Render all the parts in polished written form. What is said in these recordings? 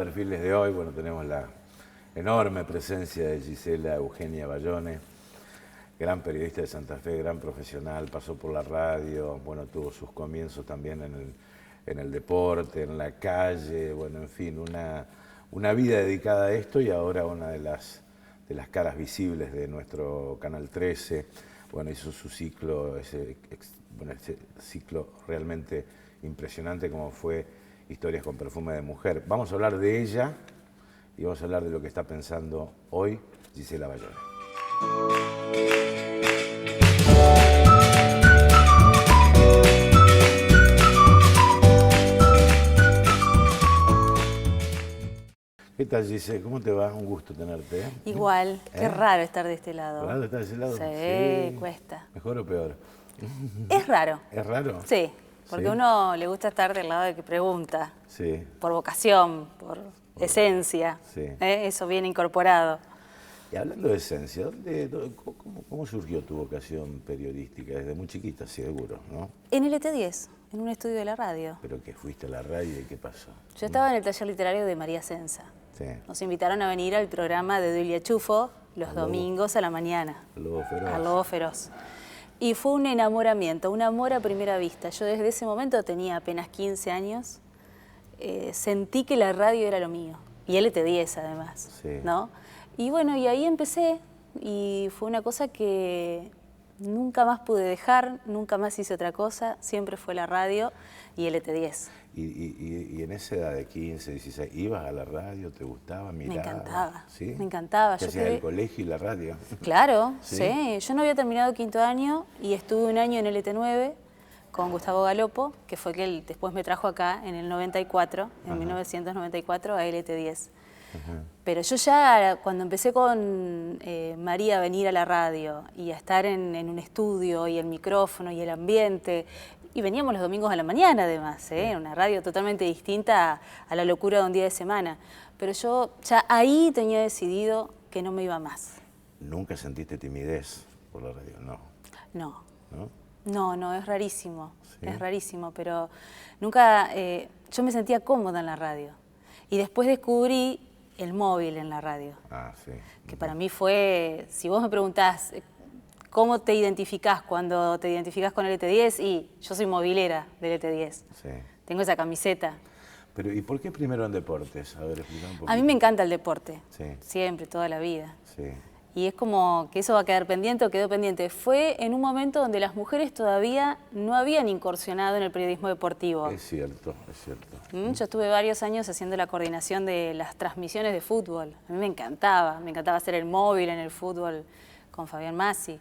perfiles de hoy, bueno, tenemos la enorme presencia de Gisela Eugenia Bayone, gran periodista de Santa Fe, gran profesional, pasó por la radio, bueno, tuvo sus comienzos también en el deporte, en la calle, bueno, en fin, una vida dedicada a esto y ahora una de las caras visibles de nuestro Canal 13. Bueno, hizo su ciclo, ese ciclo realmente impresionante como fue Historias con perfume de mujer. Vamos a hablar de ella y vamos a hablar de lo que está pensando hoy Gisela Bayone. ¿Qué tal, Gisela? ¿Cómo te va? Un gusto tenerte. Igual, qué raro estar de este lado. ¿Raro estar de ese lado? Sí, cuesta. ¿Mejor o peor? Es raro. ¿Es raro? Sí, porque a uno le gusta estar del lado de que pregunta. Sí. Por vocación, por esencia. Sí. Eso viene incorporado. Y hablando de esencia, ¿cómo surgió tu vocación periodística? Desde muy chiquita, seguro, ¿no? En el ET10, en un estudio de la radio. ¿Pero que fuiste a la radio y qué pasó? Yo estaba en el taller literario de María Sensa. Sí. Nos invitaron a venir al programa de Duilia Chufo los domingos a la mañana. Al Lobo Feroz. Al Lobo Feroz. Y fue un enamoramiento, un amor a primera vista. Yo desde ese momento tenía apenas 15 años. Sentí que la radio era lo mío. Y el ET10 además, Sí. ¿no? Y bueno, y ahí empecé. Y fue una cosa que nunca más pude dejar, nunca más hice otra cosa. Siempre fue la radio y el ET10. Y en esa edad de 15, 16, ¿ibas a la radio? ¿Te gustaba? ¿Mirabas? Me encantaba, ¿Sí? me encantaba. ¿Qué hacías, el colegio y la radio? Claro, ¿Sí? sí. Yo no había terminado quinto año y estuve un año en el ET9 con Gustavo Galopo, que fue que él después me trajo acá en el 94, en 1994, a LT10. Pero yo ya, cuando empecé con María a venir a la radio y a estar en un estudio y el micrófono y el ambiente, y veníamos los domingos a la mañana además, una radio totalmente distinta a la locura de un día de semana. Pero yo ya ahí tenía decidido que no me iba más. ¿Nunca sentiste timidez por la radio? No. No. ¿No? No, es rarísimo, ¿Sí? Es rarísimo, pero nunca, yo me sentía cómoda en la radio. Y después descubrí el móvil en la radio. Ah, sí. Que para mí fue, si vos me preguntás cómo te identificás cuando te identificás con el ET10, y yo soy movilera del ET10. Sí. Tengo esa camiseta. Pero, ¿y por qué primero en deportes? A ver, explica un poquito. A mí me encanta el deporte, Sí. Siempre, toda la vida. Sí. Y es como que eso va a quedar pendiente o quedó pendiente. Fue en un momento donde las mujeres todavía no habían incursionado en el periodismo deportivo. Es cierto, es cierto. Yo estuve varios años haciendo la coordinación de las transmisiones de fútbol. A mí me encantaba hacer el móvil en el fútbol con Fabián Massi.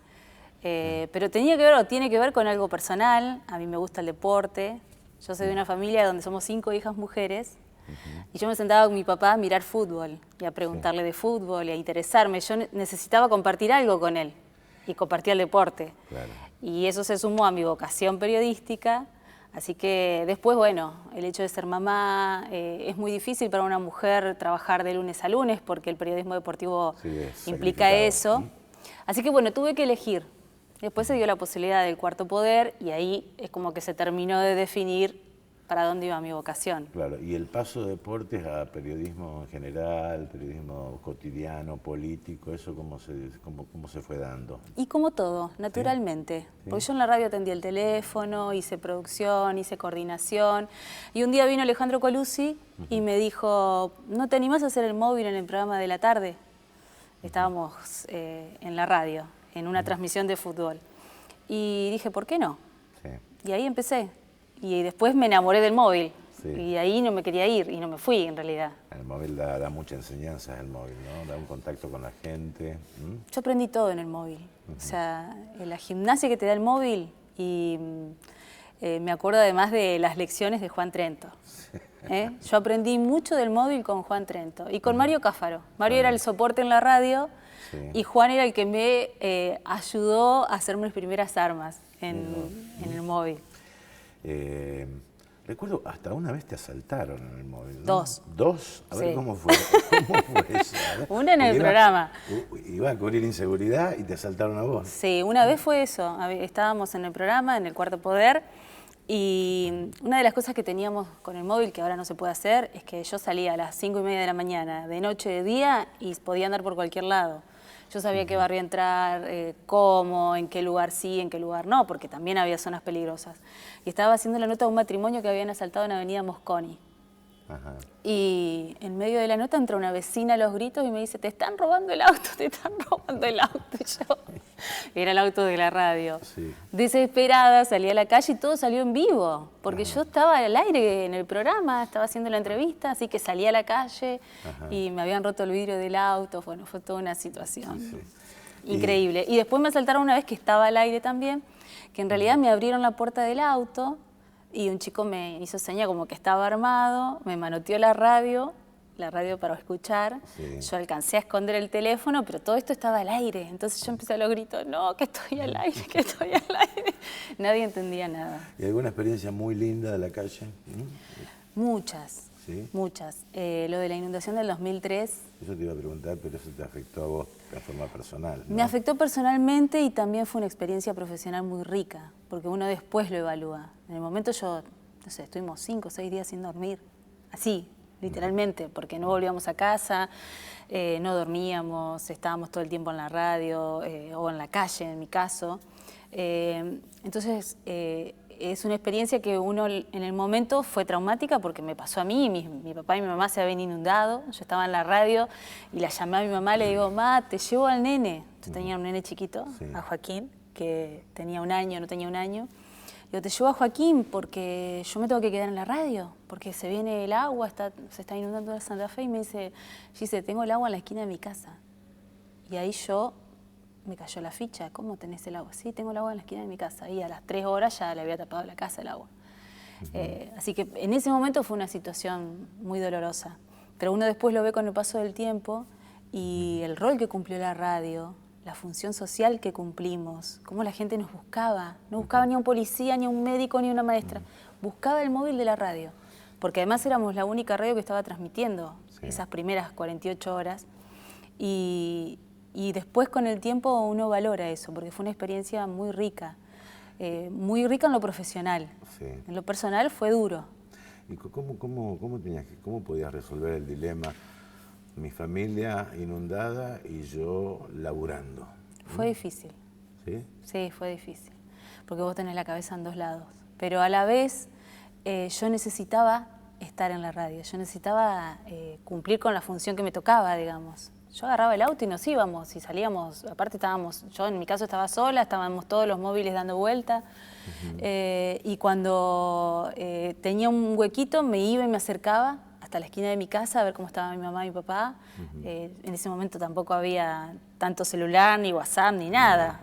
Pero tenía que ver o tiene que ver con algo personal. A mí me gusta el deporte. Yo soy de una familia donde somos 5 hijas mujeres. Y yo me sentaba con mi papá a mirar fútbol y a preguntarle de fútbol y a interesarme. Yo necesitaba compartir algo con él y compartía el deporte. Claro. Y eso se sumó a mi vocación periodística. Así que después, bueno, el hecho de ser mamá, es muy difícil para una mujer trabajar de lunes a lunes porque el periodismo deportivo implica eso. Así que bueno, tuve que elegir. Después se dio la posibilidad del Cuarto Poder y ahí es como que se terminó de definir para dónde iba mi vocación. Claro, y el paso de deportes a periodismo en general, periodismo cotidiano, político, ¿eso cómo se fue dando? Y como todo, naturalmente. ¿Sí? Porque yo en la radio atendí el teléfono, hice producción, hice coordinación. Y un día vino Alejandro Colucci y me dijo, ¿no te animás a hacer el móvil en el programa de la tarde? Estábamos en la radio, en una transmisión de fútbol. Y dije, ¿por qué no? Sí. Y ahí empecé. Y después me enamoré del móvil. Sí. Y ahí no me quería ir y no me fui en realidad. El móvil da mucha enseñanza, el móvil, ¿no? Da un contacto con la gente. Yo aprendí todo en el móvil. O sea, en la gimnasia que te da el móvil y me acuerdo además de las lecciones de Juan Trento. Yo aprendí mucho del móvil con Juan Trento y con Mario Cáfaro. Mario era el soporte en la radio y Juan era el que me ayudó a hacerme mis primeras armas en el móvil. Recuerdo, hasta una vez te asaltaron en el móvil, ¿no? 2. ¿2? A ver, Sí. ¿cómo fue eso? Una en el programa. Iba a cubrir inseguridad y te asaltaron a vos. Sí, una vez fue eso. Estábamos en el programa, en el Cuarto Poder, Y una de las cosas que teníamos con el móvil, que ahora no se puede hacer, es que yo salía a las 5:30 de la mañana, de noche, de día, y podía andar por cualquier lado. Yo sabía qué barrio entrar, cómo, en qué lugar sí, en qué lugar no, porque también había zonas peligrosas. Y estaba haciendo la nota de un matrimonio que habían asaltado en Avenida Mosconi. Ajá. Y en medio de la nota entra una vecina a los gritos y me dice, te están robando el auto, te están robando el auto. Y yo, era el auto de la radio. Sí. Desesperada, salí a la calle y todo salió en vivo, porque yo estaba al aire en el programa, estaba haciendo la entrevista, así que salí a la calle y me habían roto el vidrio del auto. Bueno, fue toda una situación increíble. Y después me asaltaron una vez que estaba al aire también, que en realidad me abrieron la puerta del auto y un chico me hizo seña como que estaba armado, me manoteó la radio para escuchar. Yo alcancé a esconder el teléfono, pero todo esto estaba al aire. Entonces yo empecé a los gritos, no, que estoy al aire, que estoy al aire. Nadie entendía nada. ¿Y alguna experiencia muy linda de la calle? Muchas, ¿Sí? muchas. Lo de la inundación del 2003. Eso te iba a preguntar, pero eso te afectó a vos de forma personal, ¿no? Me afectó personalmente y también fue una experiencia profesional muy rica, porque uno después lo evalúa. En el momento yo, no sé, estuvimos 5 o 6 días sin dormir, así, literalmente, porque no volvíamos a casa, no dormíamos, estábamos todo el tiempo en la radio o en la calle, en mi caso. Entonces, es una experiencia que uno en el momento fue traumática porque me pasó a mí, mi papá y mi mamá se habían inundado, yo estaba en la radio y la llamé a mi mamá, le digo, ma, te llevo al nene. Yo tenía un nene chiquito, a Joaquín, que tenía 1 año, no tenía 1 año. Digo, te llevo a Joaquín porque yo me tengo que quedar en la radio, porque se viene el agua, se está inundando la Santa Fe, y me dice, Gise, tengo el agua en la esquina de mi casa. Y ahí me cayó la ficha, ¿cómo tenés el agua? Sí, tengo el agua en la esquina de mi casa. Y a las 3 horas ya le había tapado la casa el agua. Así que en ese momento fue una situación muy dolorosa. Pero uno después lo ve con el paso del tiempo y el rol que cumplió la radio, la función social que cumplimos, cómo la gente nos buscaba. No buscaba ni a un policía, ni a un médico, ni a una maestra. Buscaba el móvil de la radio. Porque además éramos la única radio que estaba transmitiendo esas primeras 48 horas. Y después con el tiempo uno valora eso, porque fue una experiencia muy rica en lo profesional. Sí. En lo personal fue duro. ¿Y cómo podías resolver el dilema? Mi familia inundada y yo laburando. Fue difícil. ¿Sí? Sí, fue difícil, porque vos tenés la cabeza en 2 lados. Pero a la vez yo necesitaba estar en la radio, yo necesitaba cumplir con la función que me tocaba, digamos. Yo agarraba el auto y nos íbamos y salíamos, aparte yo en mi caso estaba sola, estábamos todos los móviles dando vuelta y cuando tenía un huequito me iba y me acercaba hasta la esquina de mi casa a ver cómo estaba mi mamá y mi papá. En ese momento tampoco había tanto celular, ni WhatsApp, ni nada.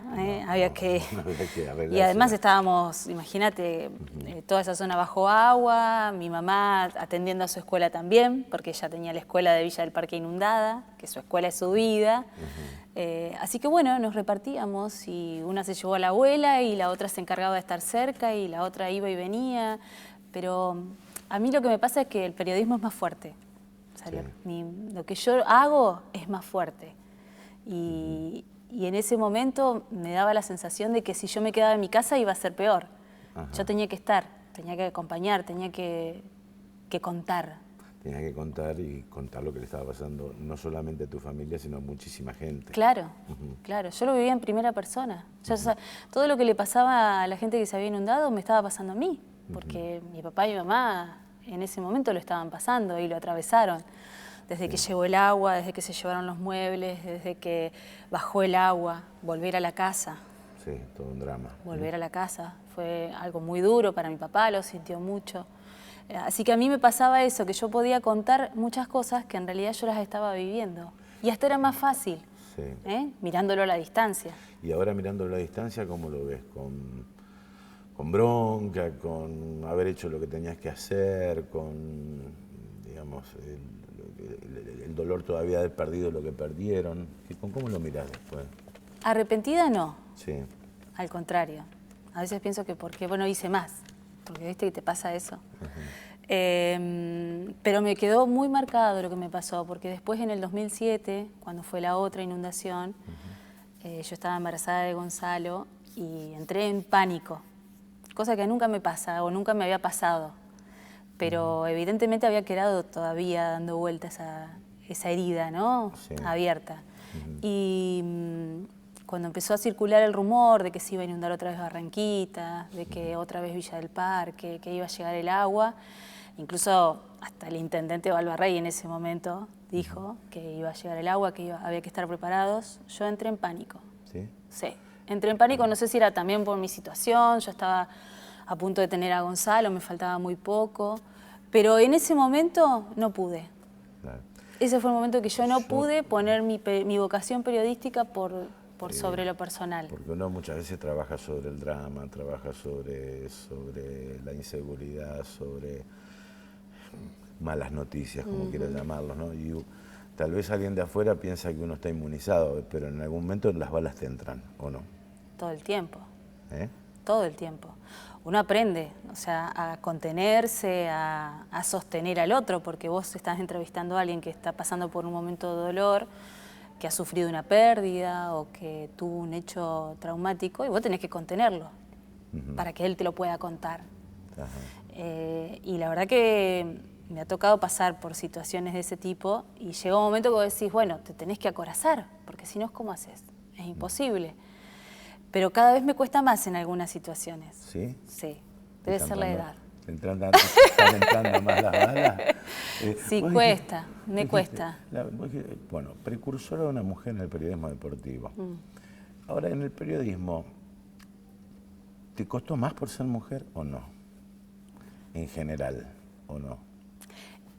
Había que y además estábamos, imagínate, toda esa zona bajo agua, mi mamá atendiendo a su escuela también, porque ella tenía la escuela de Villa del Parque inundada, que su escuela es su vida. Así que bueno, nos repartíamos y una se llevó a la abuela y la otra se encargaba de estar cerca y la otra iba y venía, pero a mí lo que me pasa es que el periodismo es más fuerte. O sea, lo que yo hago es más fuerte. Y en ese momento me daba la sensación de que si yo me quedaba en mi casa iba a ser peor. Yo tenía que estar, tenía que acompañar, tenía que contar. Tenía que contar y contar lo que le estaba pasando no solamente a tu familia, sino a muchísima gente. Claro, claro. Yo lo vivía en primera persona. O sea, todo lo que le pasaba a la gente que se había inundado me estaba pasando a mí. Porque mi papá y mi mamá en ese momento lo estaban pasando y lo atravesaron. Desde que llegó el agua, desde que se llevaron los muebles, desde que bajó el agua, volver a la casa. Sí, todo un drama. Volver a la casa fue algo muy duro para mi papá, lo sintió mucho. Así que a mí me pasaba eso, que yo podía contar muchas cosas que en realidad yo las estaba viviendo. Y hasta era más fácil, mirándolo a la distancia. Y ahora mirándolo a la distancia, ¿cómo lo ves? Con bronca, con haber hecho lo que tenías que hacer, con, digamos, el dolor todavía de haber perdido lo que perdieron. ¿Cómo lo mirás después? Arrepentida no. Sí. Al contrario. A veces pienso que por qué no hice más, porque viste que te pasa eso. Pero me quedó muy marcado lo que me pasó, porque después en el 2007, cuando fue la otra inundación, yo estaba embarazada de Gonzalo y entré en pánico. cosa que nunca me pasa o nunca me había pasado. Pero evidentemente había quedado todavía dando vuelta esa herida, ¿no? Sí. Abierta. Y cuando empezó a circular el rumor de que se iba a inundar otra vez Barranquita, de que otra vez Villa del Parque, que iba a llegar el agua, incluso hasta el intendente Balvarrey en ese momento dijo que iba a llegar el agua, que había que estar preparados, yo entré en pánico. ¿Sí? Sí, entré en pánico, no sé si era también por mi situación, yo estaba a punto de tener a Gonzalo, me faltaba muy poco, pero en ese momento no pude. Claro. Ese fue el momento que yo no pude poner mi vocación periodística por sobre lo personal. Porque uno muchas veces trabaja sobre el drama, trabaja sobre la inseguridad, sobre malas noticias, como quieras llamarlos, ¿no? Y tal vez alguien de afuera piensa que uno está inmunizado, pero en algún momento las balas te entran, ¿o no? Todo el tiempo. ¿Eh? Todo el tiempo. Uno aprende, o sea, a contenerse, a sostener al otro, porque vos estás entrevistando a alguien que está pasando por un momento de dolor, que ha sufrido una pérdida o que tuvo un hecho traumático, y vos tenés que contenerlo para que él te lo pueda contar. Y la verdad que me ha tocado pasar por situaciones de ese tipo y llega un momento que vos decís, bueno, te tenés que acorazar, porque si no, ¿cómo haces? Es imposible. Pero cada vez me cuesta más en algunas situaciones. ¿Sí? Sí, debe ser la edad. ¿Están entrando más las balas? Sí, cuesta, me cuesta. Bueno, precursora de una mujer en el periodismo deportivo. Ahora, en el periodismo, ¿te costó más por ser mujer o no? En general, ¿o no?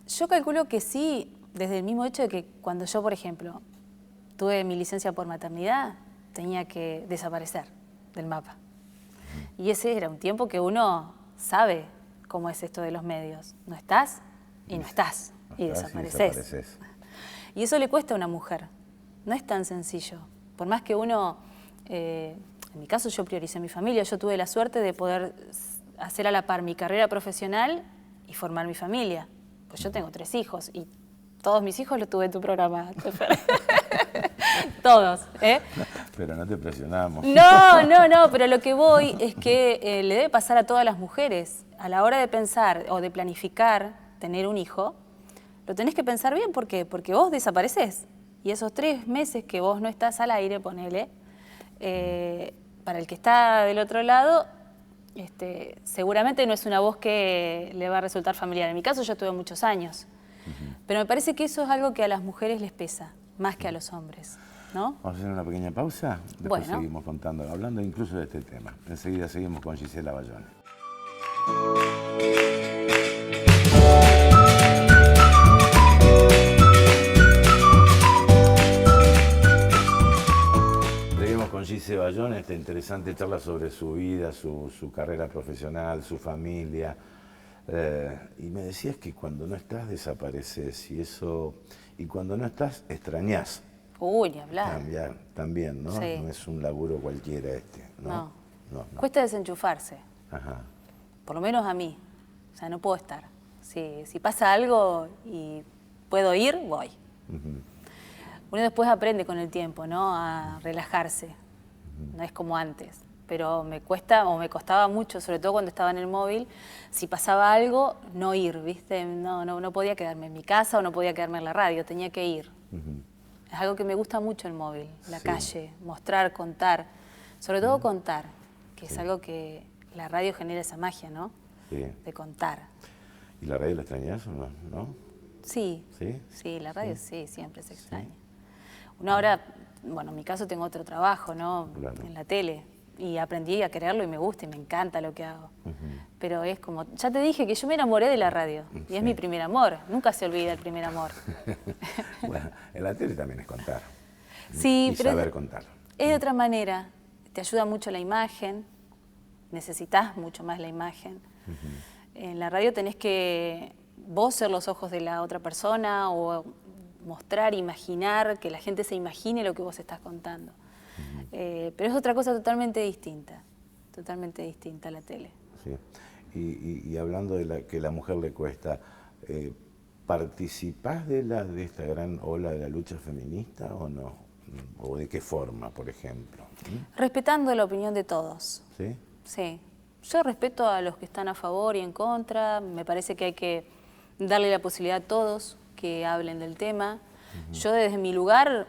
Yo calculo que sí, desde el mismo hecho de que cuando yo, por ejemplo, tuve mi licencia por maternidad, tenía que desaparecer del mapa. Y ese era un tiempo que uno sabe cómo es esto de los medios. No estás y no estás, y desapareces. Y eso le cuesta a una mujer. No es tan sencillo. Por más que uno, en mi caso yo prioricé mi familia, yo tuve la suerte de poder hacer a la par mi carrera profesional y formar mi familia. Pues yo tengo 3 hijos y todos mis hijos los tuve en tu programa. Todos, ¿eh? Pero no te presionamos. No, pero lo que voy es que le debe pasar a todas las mujeres. A la hora de pensar o de planificar tener un hijo, lo tenés que pensar bien. ¿Por qué? Porque vos desapareces. Y esos 3 meses que vos no estás al aire, ponele, para el que está del otro lado, seguramente no es una voz que le va a resultar familiar. En mi caso yo tuve muchos años. Pero me parece que eso es algo que a las mujeres les pesa, más que a los hombres, ¿no? Vamos a hacer una pequeña pausa, después bueno. seguimos hablando incluso de este tema. Enseguida seguimos con Gisela Bayone. Seguimos con Gisela Bayone, esta interesante charla sobre su vida, su carrera profesional, su familia. Y me decías que cuando no estás desapareces y cuando no estás extrañás. Uy, ni hablar. También, ¿no? Sí. No es un laburo cualquiera ¿no? No. Cuesta desenchufarse. Ajá. Por lo menos a mí. O sea, no puedo estar. Si pasa algo y puedo ir, voy. Uno después aprende con el tiempo, ¿no? A relajarse. No es como antes. Pero me cuesta o me costaba mucho, sobre todo cuando estaba en el móvil, si pasaba algo, no ir, ¿viste? No podía quedarme en mi casa o no podía quedarme en la radio, tenía que ir. Es algo que me gusta mucho el móvil, la calle, mostrar, contar, sobre todo contar, que es algo que la radio genera esa magia, ¿no? Sí. De contar. ¿Y la radio la extrañas o no? Sí. ¿Sí? Sí, la radio sí, siempre se extraña. Uno ahora, bueno, en mi caso tengo otro trabajo, ¿no? Claro. En la tele. Y aprendí a quererlo y me gusta y me encanta lo que hago. Pero es como, ya te dije que yo me enamoré de la radio y es mi primer amor. Nunca se olvida el primer amor. Bueno, en la tele también es contar. Sí, y pero saber contar. Es de otra manera. Te ayuda mucho la imagen. Necesitas mucho más la imagen. En la radio tenés que vos ser los ojos de la otra persona o mostrar, imaginar, que la gente se imagine lo que vos estás contando. Pero es otra cosa totalmente distinta a la tele. Sí. Y hablando de que la mujer le cuesta, ¿participás de esta gran ola de la lucha feminista o no? ¿O de qué forma, por ejemplo? Respetando la opinión de todos. ¿Sí? Sí, yo respeto a los que están a favor y en contra, me parece que hay que darle la posibilidad a todos que hablen del tema. Yo desde mi lugar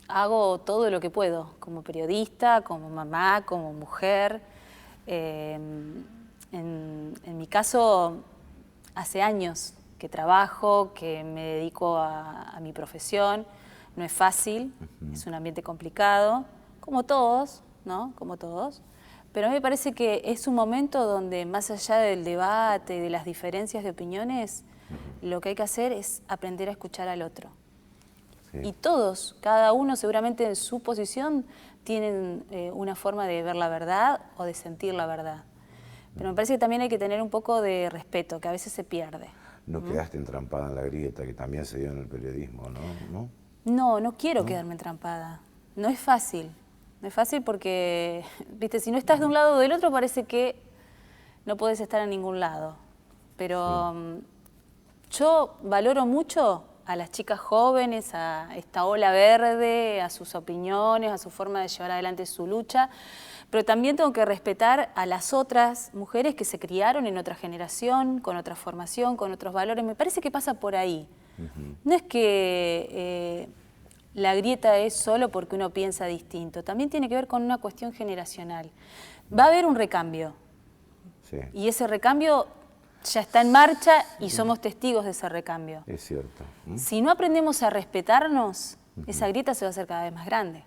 hago todo lo que puedo, como periodista, como mamá, como mujer. En mi caso, hace años que trabajo, que me dedico a mi profesión. No es fácil, es un ambiente complicado, como todos, ¿no? Como todos. Pero a mí me parece que es un momento donde, más allá del debate, de las diferencias de opiniones, lo que hay que hacer es aprender a escuchar al otro. Sí. Y todos, cada uno seguramente en su posición, tienen una forma de ver la verdad o de sentir la verdad. Pero me parece que también hay que tener un poco de respeto, que a veces se pierde. No quedaste entrampada en la grieta, que también se dio en el periodismo, ¿no? No quiero quedarme entrampada. No es fácil. No es fácil porque, viste, si no estás de un lado o del otro, parece que no podés estar en ningún lado. Pero yo valoro mucho a las chicas jóvenes, a esta ola verde, a sus opiniones, a su forma de llevar adelante su lucha, pero también tengo que respetar a las otras mujeres que se criaron en otra generación, con otra formación, con otros valores. Me parece que pasa por ahí. No es que la grieta es solo porque uno piensa distinto, también tiene que ver con una cuestión generacional. Va a haber un recambio, y ese recambio ya está en marcha y somos testigos de ese recambio. Es cierto. Si no aprendemos a respetarnos, esa grieta se va a hacer cada vez más grande.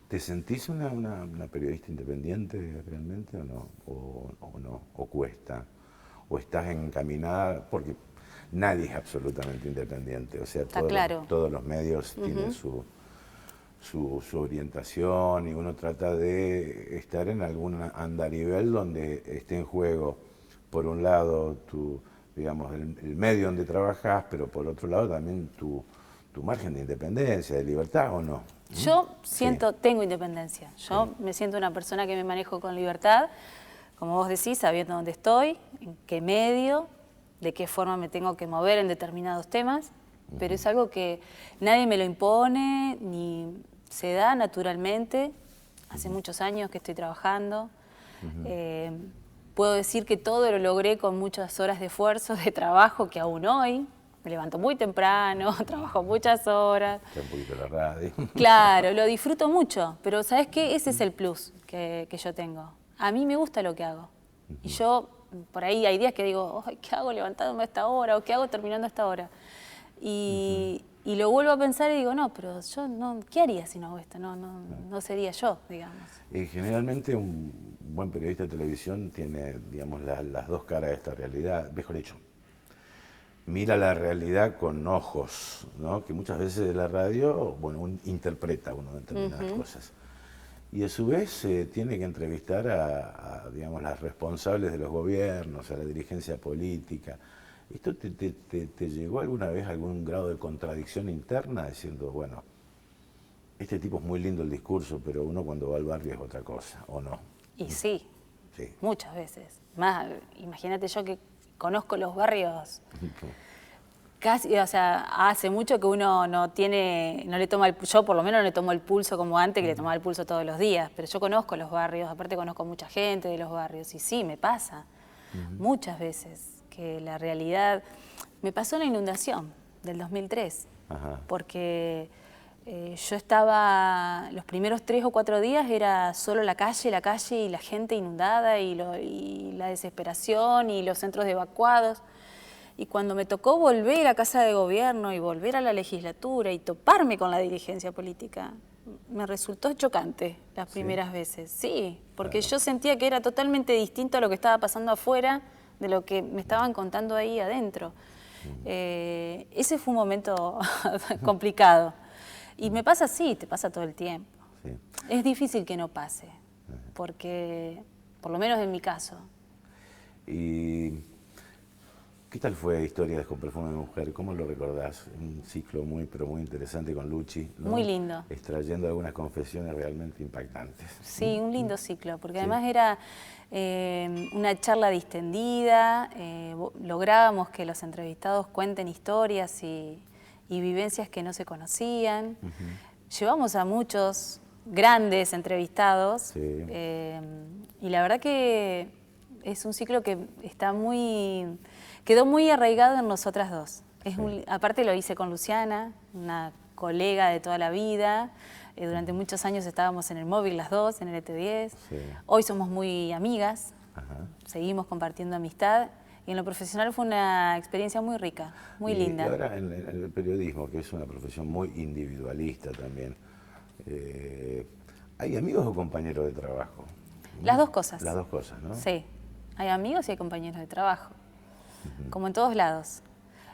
¿Te sentís una periodista independiente realmente o no? ¿O no? ¿O cuesta? ¿O estás encaminada? Porque nadie es absolutamente independiente. O sea, todos los medios tienen su orientación y uno trata de estar en algún andarivel donde esté en juego, por un lado, digamos, el medio donde trabajas, pero por otro lado también tu margen de independencia, de libertad, ¿o no? Yo tengo independencia. Yo me siento una persona que me manejo con libertad, como vos decís, sabiendo dónde estoy, en qué medio, de qué forma me tengo que mover en determinados temas, pero es algo que nadie me lo impone, ni se da naturalmente. Hace muchos años que estoy trabajando. Puedo decir que todo lo logré con muchas horas de esfuerzo, de trabajo, que aún hoy. Me levanto muy temprano, trabajo muchas horas. Un poquito la radio. Claro, lo disfruto mucho, pero ¿sabes qué? Ese es el plus que yo tengo. A mí me gusta lo que hago. Y yo, por ahí hay días que digo, ¿qué hago levantándome a esta hora? ¿O qué hago terminando a esta hora? Y lo vuelvo a pensar y digo, no, pero yo no, ¿qué haría si no hago esto? No sería yo, digamos. Y generalmente un buen periodista de televisión tiene, digamos, las dos caras de esta realidad. Mejor dicho, mira la realidad con ojos, ¿no? Que muchas veces de la radio, bueno, interpreta determinadas cosas. Y a su vez tiene que entrevistar a, digamos, las responsables de los gobiernos, a la dirigencia política. ¿Esto te llegó alguna vez a algún grado de contradicción interna, diciendo, bueno, este tipo es muy lindo el discurso, pero uno cuando va al barrio es otra cosa, o no? Y sí, muchas veces. Más, imagínate yo que conozco los barrios. Casi, o sea, hace mucho que uno no le toma yo por lo menos no le tomo el pulso como antes, que le tomaba el pulso todos los días, pero yo conozco los barrios, aparte conozco mucha gente de los barrios, y sí, me pasa muchas veces que la realidad... Me pasó en la inundación del 2003, porque yo estaba, los primeros 3 o 4 días era solo la calle y la gente inundada y la desesperación y los centros evacuados. Y cuando me tocó volver a Casa de Gobierno y volver a la legislatura y toparme con la dirigencia política, me resultó chocante las primeras veces. Sí, porque yo sentía que era totalmente distinto a lo que estaba pasando afuera de lo que me estaban contando ahí adentro. Ese fue un momento complicado. Y me pasa así, te pasa todo el tiempo. Es difícil que no pase, porque, por lo menos en mi caso. ¿Y qué tal fue Historias con Perfume de Mujer? ¿Cómo lo recordás? Un ciclo pero muy interesante con Luchi, ¿no? Muy lindo. Extrayendo algunas confesiones realmente impactantes. Sí, un lindo ciclo, porque además era una charla distendida, lográbamos que los entrevistados cuenten historias y vivencias que no se conocían. Llevamos a muchos grandes entrevistados. Sí. Y la verdad que es un ciclo que quedó muy arraigado en nosotras dos. Aparte lo hice con Luciana, una colega de toda la vida. Durante muchos años estábamos en el móvil las dos, en el ET10. Sí. Hoy somos muy amigas, Ajá. seguimos compartiendo amistad. Y en lo profesional fue una experiencia muy rica, muy linda. Y ahora en el periodismo, que es una profesión muy individualista también, ¿hay amigos o compañeros de trabajo? Las dos cosas. Las dos cosas, ¿no? Sí, hay amigos y hay compañeros de trabajo, como en todos lados.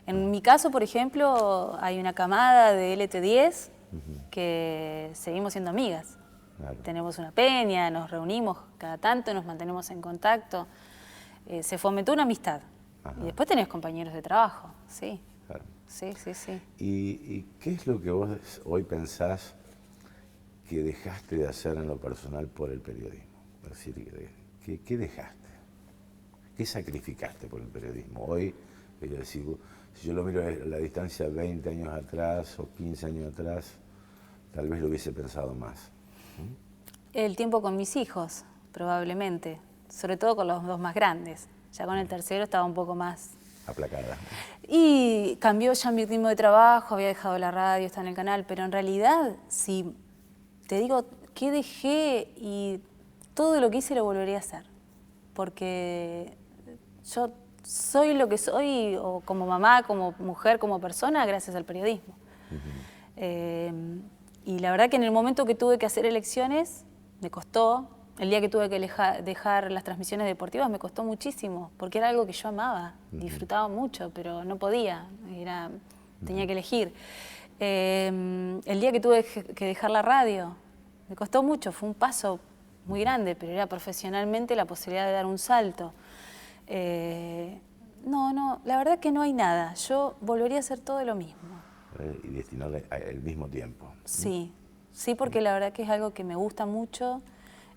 En mi caso, por ejemplo, hay una camada de LT10 que seguimos siendo amigas. Claro. Tenemos una peña, nos reunimos cada tanto, nos mantenemos en contacto. Se fomentó una amistad. Ajá. Y después tenés compañeros de trabajo, sí. Claro. Sí, sí, sí. ¿Y qué es lo que vos hoy pensás que dejaste de hacer en lo personal por el periodismo? Es decir, ¿qué dejaste? ¿Qué sacrificaste por el periodismo? Hoy, es decir, si yo lo miro a la distancia 20 años atrás o 15 años atrás, tal vez lo hubiese pensado más. El tiempo con mis hijos, probablemente. Sobre todo con los dos más grandes. Ya con el tercero estaba un poco más Aplacada. y cambió ya mi ritmo de trabajo, había dejado la radio, estaba en el canal, pero en realidad, si te digo qué dejé y todo lo que hice lo volvería a hacer. Porque yo soy lo que soy, o como mamá, como mujer, como persona, gracias al periodismo. Y la verdad que en el momento que tuve que hacer elecciones, me costó. El día que tuve que dejar las transmisiones deportivas me costó muchísimo, porque era algo que yo amaba, disfrutaba mucho, pero no podía, tenía que elegir. El día que tuve que dejar la radio, me costó mucho, fue un paso muy grande, pero era profesionalmente la posibilidad de dar un salto. No, la verdad que no hay nada, yo volvería a hacer todo lo mismo. Y destinarle el mismo tiempo. Sí, sí, porque la verdad que es algo que me gusta mucho.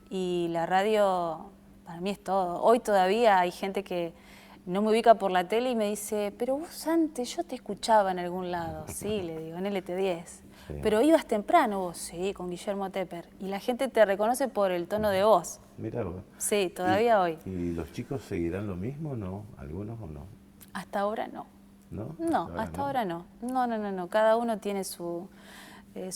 Y la radio para mí es todo. Hoy todavía hay gente que no me ubica por la tele y me dice, pero vos antes yo te escuchaba en algún lado. Sí, le digo, en LT10. Sí. Pero ibas temprano vos, sí, con Guillermo Tepper. Y la gente te reconoce por el tono de voz. Mirá vos. Sí, todavía hoy. ¿Y los chicos seguirán lo mismo, no? ¿Algunos o no? Hasta ahora no. ¿No? No, hasta ahora no. No. Cada uno tiene su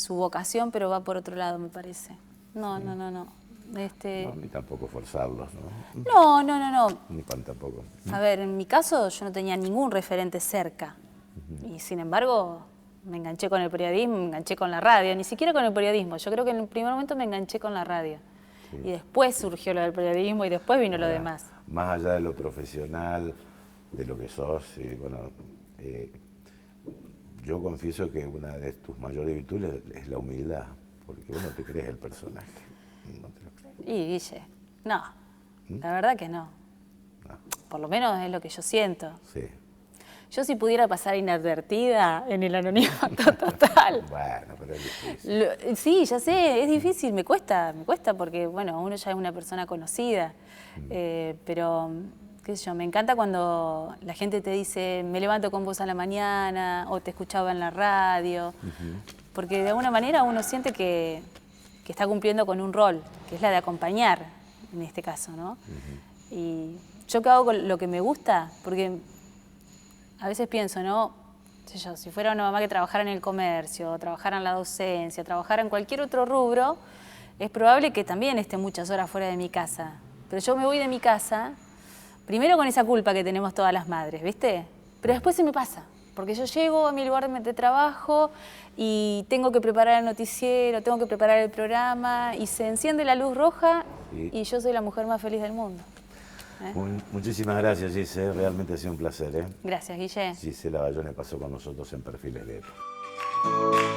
vocación, pero va por otro lado, me parece. No. No, ni tampoco forzarlos, ¿no? No. Ni pan tampoco. A ver, en mi caso yo no tenía ningún referente cerca. Y sin embargo, me enganché con el periodismo, me enganché con la radio, ni siquiera con el periodismo. Yo creo que en el primer momento me enganché con la radio. Sí. Y después surgió lo del periodismo y después vino lo demás. Más allá de lo profesional, de lo que sos, yo confieso que una de tus mayores virtudes es la humildad, porque vos no te crees el personaje. No te lo crees. Y Guille, no, la verdad que no. Por lo menos es lo que yo siento. Sí. Yo si pudiera pasar inadvertida en el anonimato total. Bueno, pero es difícil. Sí, ya sé, es difícil, me cuesta porque, bueno, uno ya es una persona conocida. Pero, qué sé yo, me encanta cuando la gente te dice, me levanto con vos a la mañana, o te escuchaba en la radio. Porque de alguna manera uno siente que está cumpliendo con un rol, que es la de acompañar, en este caso, ¿no? Y yo que hago con lo que me gusta, porque a veces pienso, ¿no? Sé yo, si fuera una mamá que trabajara en el comercio, trabajara en la docencia, trabajara en cualquier otro rubro, es probable que también esté muchas horas fuera de mi casa. Pero yo me voy de mi casa, primero con esa culpa que tenemos todas las madres, ¿viste? Pero después se me pasa. Porque yo llego a mi lugar de trabajo y tengo que preparar el noticiero, tengo que preparar el programa y se enciende la luz roja y yo soy la mujer más feliz del mundo. Muchísimas gracias, Gise. Realmente ha sido un placer. Gracias, Guille. Gisela Bayone pasó con nosotros en Perfiles de EPO.